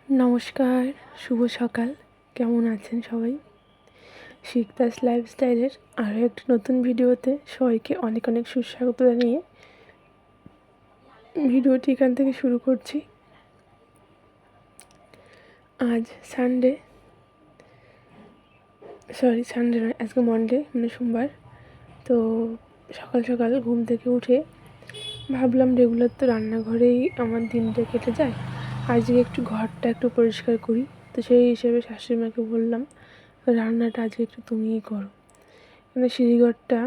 নমস্কার, শুভ সকাল। কেমন আছেন সবাই? শিকদাস লাইফস্টাইলের আরও একটি নতুন ভিডিওতে সবাইকে অনেক অনেক সুস্বাগত জানিয়ে ভিডিওটি এখান থেকে শুরু করছি। আজ সানডে নয়, আজকে মন্ডে, মানে সোমবার। তো সকাল সকাল ঘুম থেকে উঠে ভাবলাম রেগুলার তো রান্নাঘরেই আমার দিনটা কেটে যায়, আজকে একটু ঘরটা একটু পরিষ্কার করি। তো সেই হিসেবে শাশুড়ি মাকে বললাম, রান্নাটা আজকে একটু তুমিই করো। মানে সিঁড়িঘরটা,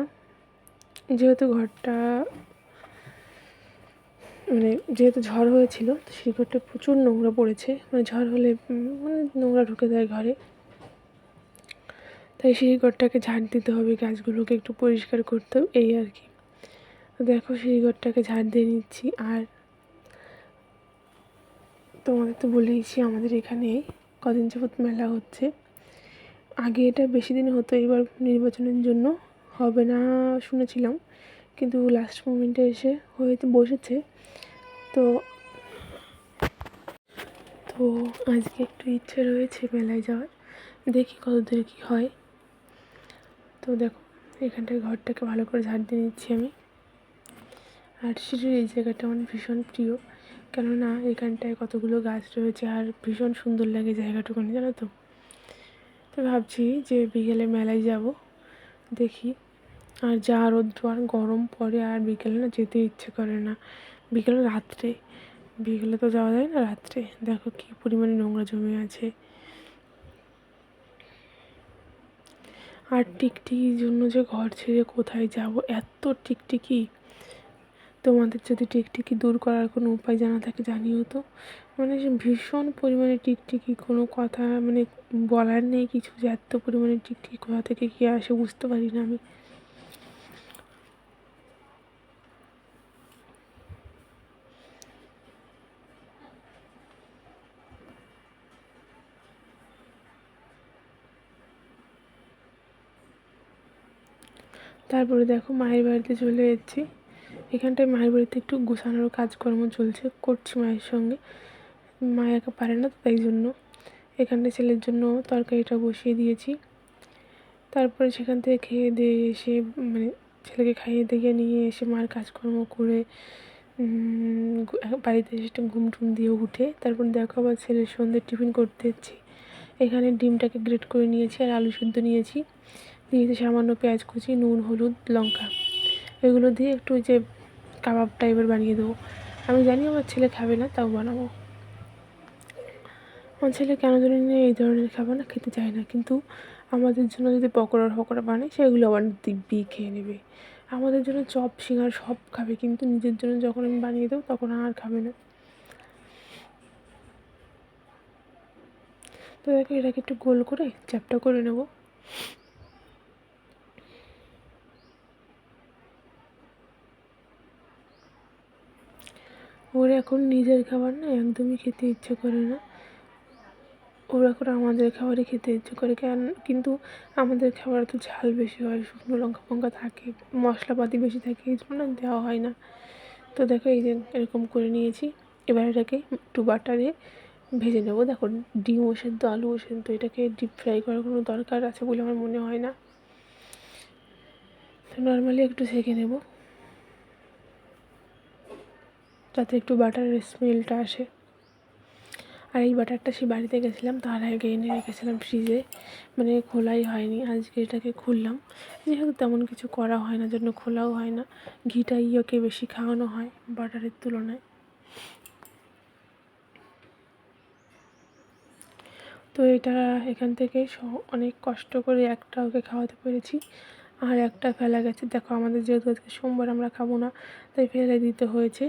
যেহেতু যেহেতু ঝড় হয়েছিল, তো সিঁড়িঘরটা প্রচুর নোংরা পড়েছে। মানে ঝড় হলে নোংরা ঢুকে যায় ঘরে, তাই সিঁড়িঘরটাকে ঝাড় দিতে হবে, গাছগুলোকে একটু পরিষ্কার করতে হবে, এই আর কি। তো দেখো সিঁড়িঘরটাকে ঝাড় দিয়ে নিচ্ছি। আর তোমাদের তো বলেইছি আমাদের এখানে কদিন যাবত মেলা হচ্ছে। আগে এটা বেশি দিন হতো, এবার নির্বাচনের জন্য হবে না শুনেছিলাম, কিন্তু লাস্ট মোমেন্টে এসে হয়তো বসেছে। তো আজকে একটু ইচ্ছে রয়েছে মেলায় যাওয়ার, দেখি কতদূর কী হয়। তো দেখো এখানটায় ঘরটাকে ভালো করে ঝাড় দিয়ে নিচ্ছি আমি। আর সিঁড়ির এই জায়গাটা আমার ভীষণ প্রিয়, কেননা এখানটায় কতগুলো গাছ রয়েছে আর ভীষণ সুন্দর লাগে জায়গাটুকুনি, জানো তো। তো ভাবছি যে বিকেলে মেলায় যাব, দেখি। আর যা রৌদ্র আর গরম পড়ে, আর বিকেলে না যেতে ইচ্ছে করে না। বিকেলে তো যাওয়া যায় না, রাত্রে দেখো কী পরিমাণে নোংরা জমে আছে। আর টিকটিকির জন্য যে ঘর ছেড়ে কোথায় যাব, এত টিকটিকি। তোমাদের যদি টিকটিকি দূর করার কোনো উপায় জানা থাকে জানিও তো। মানে ভীষণ পরিমাণে টিকটিকি, কোনো কথা মানে বলার নেই কিছু, যে এত পরিমাণে টিকটিকি কোথা থেকে কী আসে বুঝতে পারি না আমি। তারপরে দেখো মায়ের বাড়িতে চলে এসেছি। এখানটায় মায়ের বাড়িতে একটু গোছানোর কাজকর্ম করছি মায়ের সঙ্গে। মা একা পারে না, তাই জন্য এখানটায় ছেলের জন্য তরকারিটা বসিয়ে দিয়েছি। তারপরে সেখান থেকে খেয়ে দিয়ে এসে, মানে ছেলেকে খাইয়ে দিয়ে নিয়ে এসে মার কাজকর্ম করে বাড়িতে এসে একটু ঘুম টুম দিয়ে উঠে তারপর দেখো আবার ছেলের সন্ধ্যে টিফিন করতে এসেছি। এখানে ডিমটাকে গ্রেট করে নিয়েছি আর আলু সিদ্ধ নিয়েছি, দিয়েছি সামান্য পেঁয়াজ কুচি, নুন, হলুদ, লঙ্কা, এগুলো দিয়ে একটু যে কাবাব টাইপের বানিয়ে দেবো। আমি জানি আমার ছেলে খাবে না, তাও বানাবো। আমার ছেলে কেন জানি না এই ধরনের খাবার না খেতে চায় না, কিন্তু আমাদের জন্য যদি পকোড়া বানাই সেগুলো আবার দিব্যি খেয়ে নেবে। আমাদের জন্য চপ সিঙ্গার সব খাবে, কিন্তু নিজের জন্য যখন আমি বানিয়ে দেবো তখন আর খাবে না। তো দেখো এটাকে একটু গোল করে চ্যাপটা করে নেব। ওর এখন নিজের খাবার না একদমই খেতে ইচ্ছে করে না, ওর এখন আমাদের খাবারই খেতে ইচ্ছে করে। কিন্তু আমাদের খাবার তো ঝাল বেশি হয়, শুকনো লঙ্কা ফঙ্কা থাকে, মশলাপাতি বেশি থাকে, এই জন্য না দেওয়া হয় না। তো দেখো এই যে এরকম করে নিয়েছি। এবার এটাকে একটু বাটারে ভেজে নেবো। দেখো ডিমও সেদ্ধ, আলুও সেদ্ধ, এটাকে ডিপ ফ্রাই করার কোনো দরকার আছে বলে আমার মনে হয় না। তো নর্মালি একটু সেঁকে নেব, যাতে একটু বাটারের স্মেলটা আসে। আর এই বাটারটা সে বাড়িতে গেছিলাম তার আগে এনে রেখেছিলাম ফ্রিজে, মানে খোলাই হয়নি। আজকে এটাকে খুললাম, যেহেতু তেমন কিছু করা হয় না জন্য খোলাও হয় না। ঘিটা ওকে বেশি খাওয়ানো হয় বাটারের তুলনায়। তো এটা এখান থেকে অনেক কষ্ট করে একটা ওকে খাওয়াতে পেরেছি, আর একটা ফেলা গেছে। দেখো আমাদের যেহেতু আজকে সোমবার আমরা খাবো না, তাই ফেলে দিতে হয়েছে।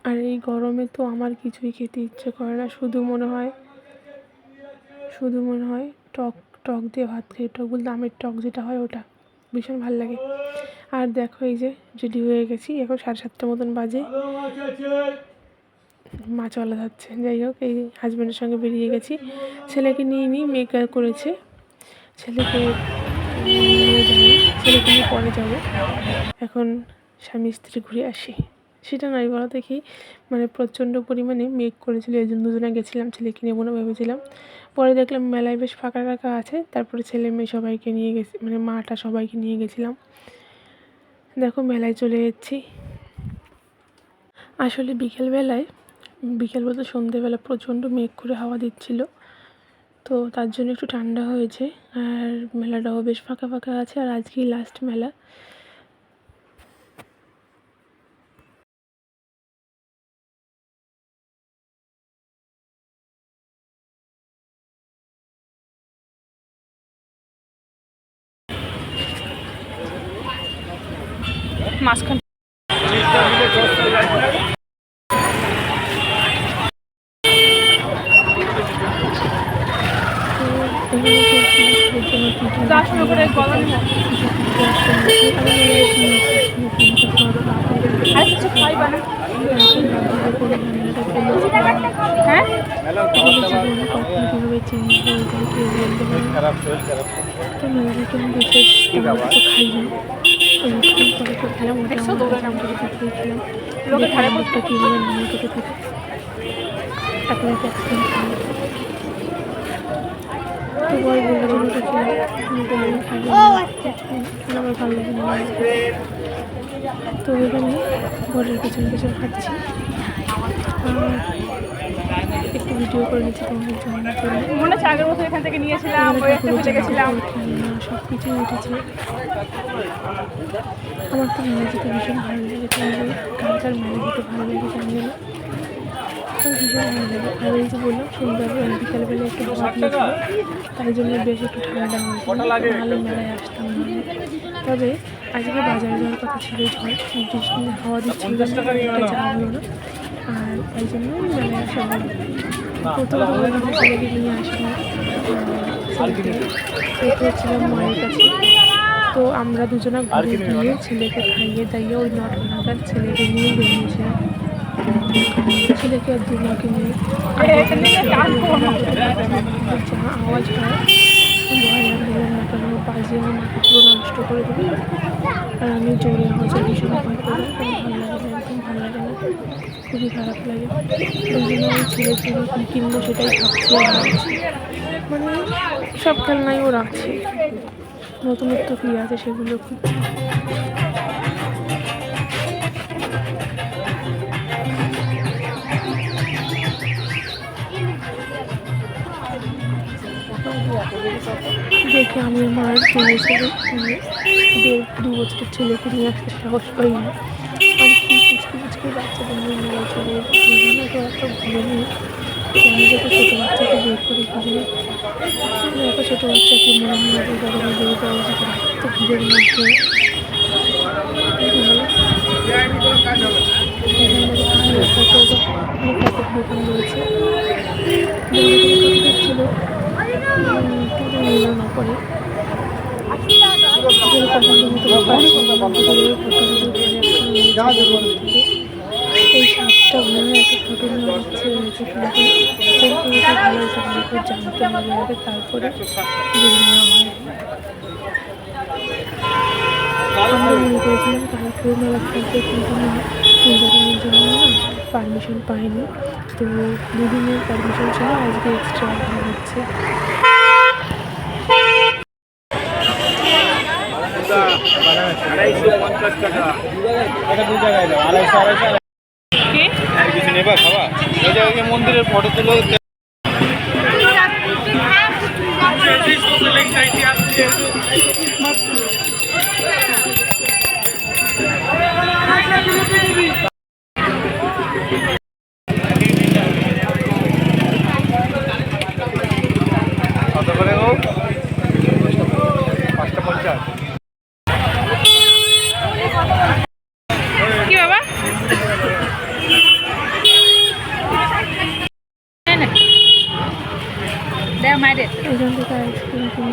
আর এই গরমে তো আমার কিছুই খেতে ইচ্ছে করে না, শুধু মনে হয় টক টক দিয়ে ভাত খাই। টক বলতে আমের টক যেটা হয় ওটা ভীষণ ভালো লাগে। আর দেখো এই যে রেডি হয়ে গেছি, এখন 7:30টার মতন বাজে, মাছওয়ালা যাচ্ছে। যাই হোক, এই হাজব্যান্ডের সঙ্গে বেরিয়ে গেছি, ছেলেকে নিয়ে মেকআপ করেছে, ছেলেকে নিয়ে যাবো, ছেলেকে নিয়ে পরে যাবো। এখন স্বামী স্ত্রী ঘুরে আসি, সেটা নয় বলো দেখি, মানে প্রচণ্ড পরিমাণে মেঘ করেছিল, এই জন্য দুজনে গেছিলাম, ছেলেকে নেবো না ভেবেছিলাম। পরে দেখলাম মেলায় বেশ ফাঁকা ফাঁকা আছে, তারপরে ছেলে মেয়ে সবাইকে নিয়ে গেছি, মানে মাটা সবাইকে নিয়ে গেছিলাম। দেখো মেলায় চলে এসেছি। আসলে বিকেল বলতে সন্ধ্যেবেলা প্রচণ্ড মেঘ করে হাওয়া দিচ্ছিল, তো তার জন্য একটু ঠান্ডা হয়েছে, আর মেলাটাও বেশ ফাঁকা ফাঁকা আছে, আর আজকেই লাস্ট মেলা। মাঝখান কীভাবে চেঞ্জ হয়ে যায় কেউ বলতে পারে। তো মেলাটা কেমন বিশেষ তেমন কিছু খাইনি, অনেকক্ষণ পরে তো খেলাম, ওটা খেলাম, মুখটা কীভাবে নামিয়ে কেটে থাকে, তারপরে ক্যাপসিকাম খাই। তো বয় বললো যে আমার ভালো লাগে না। তো ওইখানে বরের পেছনে পেছনে হাঁটছি, একটু ভিডিও করে নিচ্ছি তোমাদের জন্য। মনে হচ্ছে আগের বছর এখান থেকে নিয়েছিলাম, সব কিছুই উঠেছে। আমার তো মেলা যেতে ভীষণ ভালো লাগে, কালকার মেলা যেতে ভালো লাগে জানি না, ভীষণ ভালো লাগে। আর এই যে বললাম সন্ধ্যাবেলা বিকালবেলা একটু ভাব লেগেছিল, তাই জন্য বেশ একটু ঠান্ডা হয়েছিল, ভালো মেলায় আসতাম না। তবে আজকে বাজারে যাওয়ার কথা ছিল, বৃষ্টি হাওয়া দিচ্ছিল, যাওয়া হলো না, আর তাই জন্য মেলায় আসা হলো। প্রথমত ছেলেকে নিয়ে আসলাম, ছিলাম মায়ের কাছে। তো আমরা দুজনা ঘুরে গিয়ে ছেলেকে খাইয়ে দাইয়ে ওই 9টা নাগাদ ছেলেকে নিয়ে বেরিয়েছিলাম। ছেলেকে আর দুমাকে নিয়ে যা আওয়াজ হয় ভয় লাগে, না কেন বাজিয়ে আমার মাথা পুরো নষ্ট করে দেবে, আর আমি জোরে আওয়াজে ভীষণ ভয় করি, ভালো লাগে না, একদম ভালো লাগে না, খুবই খারাপ লাগে। ওই জন্য আমি ছেলের জন্য কী কিনবো সেটাই ভাবছি, আর ভাবছি, মানে সব খেলনাই ওর আছে, নতুনত্ব কী আছে সেগুলো খুঁজছি। দেখে আমি আমার চলেছে 1.5-2 বছরের ছেলেকে নিয়ে আসতে সাহস পাই না, আর কি পুচকে বাচ্চাদের নিয়ে মেলায় চলে এসেছি, তো একটা ঘুরে নিই, আমি যত ছোটো বাচ্চাকে বের করে ঘুরে, এত ছোটো বাচ্চাকে মনে হয় না তাদের বের করা উচিত, তো ভিড়ের মধ্যে দোকান রয়েছে, ছিল কিন্তু নিল না পরে, এই 7টা ঘরে একটা ফটো নেওয়া হচ্ছে, ভালো করে জানতে হবে আগে, তারপরে নেওয়া হয়। আমরা মনে করেছিলাম কালকেও মেলা থাকবে, কিন্তু নির্বাচনের জন্য না পারমিশন পাইনি, তো 2 দিনের পারমিশন ছিল, আজকে এক্সট্রা হচ্ছে। মন্দিরের ফটো তুলো কত করে গো? 550। কি বাবা এখান থেকে আইসক্রিম কিনে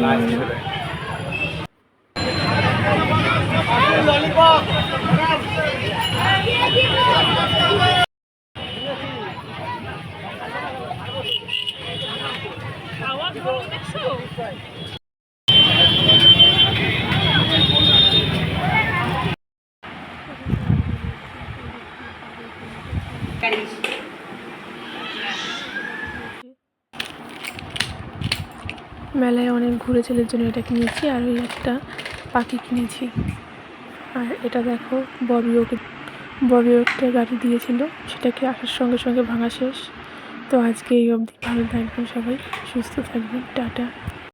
মেলায় অনেক ঘুরে ছেলের জন্য এটা কিনেছি, আর ওই একটা পাখি কিনেছি। আর এটা দেখো, ববিও একটা গাড়ি দিয়েছিল, সেটাকে আসার সঙ্গে সঙ্গে ভাঙা শেষ। তো আজকে এই অবধি, ভালো থাকবেন সবাই, সুস্থ থাকবেন, টাটা।